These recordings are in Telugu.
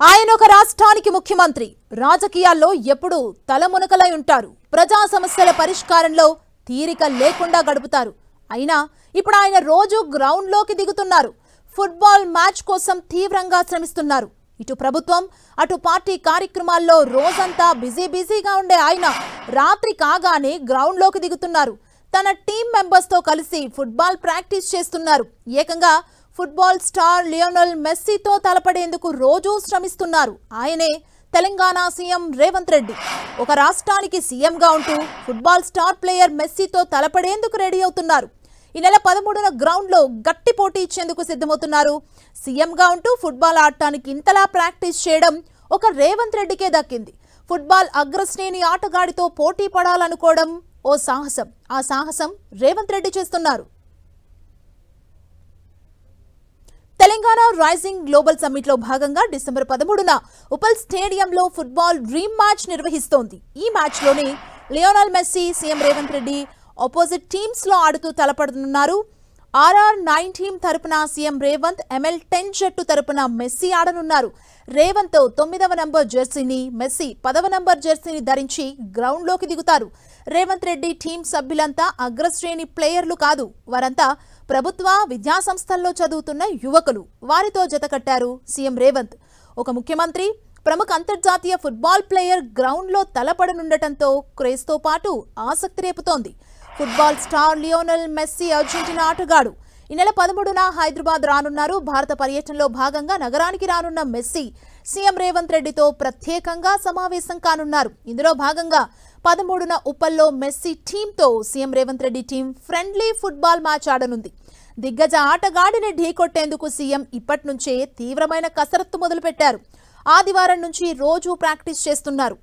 ఆయన ఒక రాష్ట్రానికి ముఖ్యమంత్రి రాజకీయాల్లో ఎప్పుడు తలమునకలై ఉంటారు. ప్రజా సమస్యల పరిష్కారంలో తీరిక లేకుండా గడుపుతారు. అయినా ఇప్పుడు ఆయన రోజు గ్రౌండ్ లోకి దిగుతున్నారు. ఫుట్బాల్ మ్యాచ్ కోసం తీవ్రంగా శ్రమిస్తున్నారు. ఇటు ప్రభుత్వం అటు పార్టీ కార్యక్రమాల్లో రోజంతా బిజీగా ఉండే ఆయన రాత్రి కాగానే గ్రౌండ్ లోకి దిగుతున్నారు. తన టీం మెంబర్స్ తో కలిసి ఫుట్బాల్ ప్రాక్టీస్ చేస్తున్నారు. ఏకంగా ఫుట్బాల్ స్టార్ లియోనెల్ మెస్సీతో తలపడేందుకు రోజూ శ్రమిస్తున్నారు. ఆయనే తెలంగాణ సీఎం రేవంత్ రెడ్డి. ఒక రాష్ట్రానికి సీఎంగా ఉంటూ ఫుట్బాల్ స్టార్ ప్లేయర్ మెస్సీతో తలపడేందుకు రెడీ అవుతున్నారు. ఈ నెల 13న గ్రౌండ్లో గట్టి పోటీ ఇచ్చేందుకు సిద్ధమవుతున్నారు. సీఎంగా ఉంటూ ఫుట్బాల్ ఆడటానికి ఇంతలా ప్రాక్టీస్ చేయడం ఒక రేవంత్ రెడ్డికే దక్కింది. ఫుట్బాల్ అగ్రశ్రేణి ఆటగాడితో పోటీ పడాలనుకోవడం ఓ సాహసం. ఆ సాహసం రేవంత్ రెడ్డి చేస్తున్నారు. తెలంగాణ రైజింగ్ గ్లోబల్ సమ్మిట్ లో భాగంగా డిసెంబర్ 13న ఉప్పల్ స్టేడియంలో ఫుట్బాల్ డ్రీమ్ మ్యాచ్ నిర్వహిస్తోంది. ఈ మ్యాచ్ లోని Lionel Messi, CM Revanth Reddy opposite teams లో ఆడుతూ తలపడనున్నారు. RR9 టీం తరపున సీఎం రేవంత్, ML10 జట్టు తరపున మెస్సీ ఆడనున్నారు. రేవంత్ 9వ నంబర్ జెర్సీని, మెస్సీ 10వ నంబర్ జెర్సీని ధరించి గ్రౌండ్ లోకి దిగుతారు. రేవంత్ రెడ్డి టీం సభ్యులంతా అగ్రశ్రేణి ప్లేయర్లు కాదు. వారంతా ప్రభుత్వ విద్యా సంస్థల్లో చదువుతున్న యువకులు. వారితో జతకట్టారు సీఎం రేవంత్. ఒక ముఖ్యమంత్రి, ప్రముఖ అంతర్జాతీయ ఫుట్బాల్ ప్లేయర్ గ్రౌండ్ లో తలపడనుండటంతో క్రేజ్ తో పాటు ఆసక్తి రేపుతోంది. Football star Lionel Messi Argentina ఆటగాడు. ఈ నెల 13న హైదరాబాద్ రానున్నారు. భారత పర్యటనలో భాగంగా నగరానికి రానున్న మెస్సీ సీఎం రేవంత్ రెడ్డితో ప్రత్యేకంగా సమావేశం కానున్నారు. ఇందులో భాగంగా 13న ఉప్పల్లో మెస్సీ టీంతో CM Revanth Reddy team friendly football match ఆడనుంది. దిగ్గజ ఆటగాడిని ఢీకొట్టేందుకు సీఎం ఇప్పటి నుంచే తీవ్రమైన కసరత్తు మొదలుపెట్టారు. ఆదివారం నుంచి రోజు ప్రాక్టీస్ చేస్తున్నారు.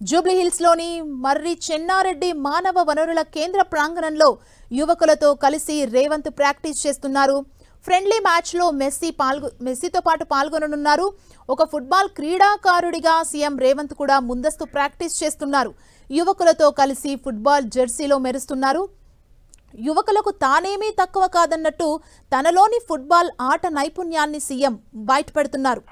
జూబ్లీహిల్స్ లోని మర్రి చెన్నారెడ్డి మానవ వనరుల కేంద్ర ప్రాంగణంలో యువకులతో కలిసి రేవంత్ ప్రాక్టీస్ చేస్తున్నారు. ఫ్రెండ్లీ మ్యాచ్ లో మెస్సీతో పాటు పాల్గొననున్నారు. ఒక ఫుట్బాల్ క్రీడాకారుడిగా సీఎం రేవంత్ కూడా ముందస్తు ప్రాక్టీస్ చేస్తున్నారు. యువకులతో కలిసి ఫుట్బాల్ జెర్సీలో మెరుస్తున్నారు. యువకులకు తానేమీ తక్కువ కాదన్నట్టు తనలోని ఫుట్బాల్ ఆట నైపుణ్యాన్ని సీఎం బయటపెడుతున్నారు.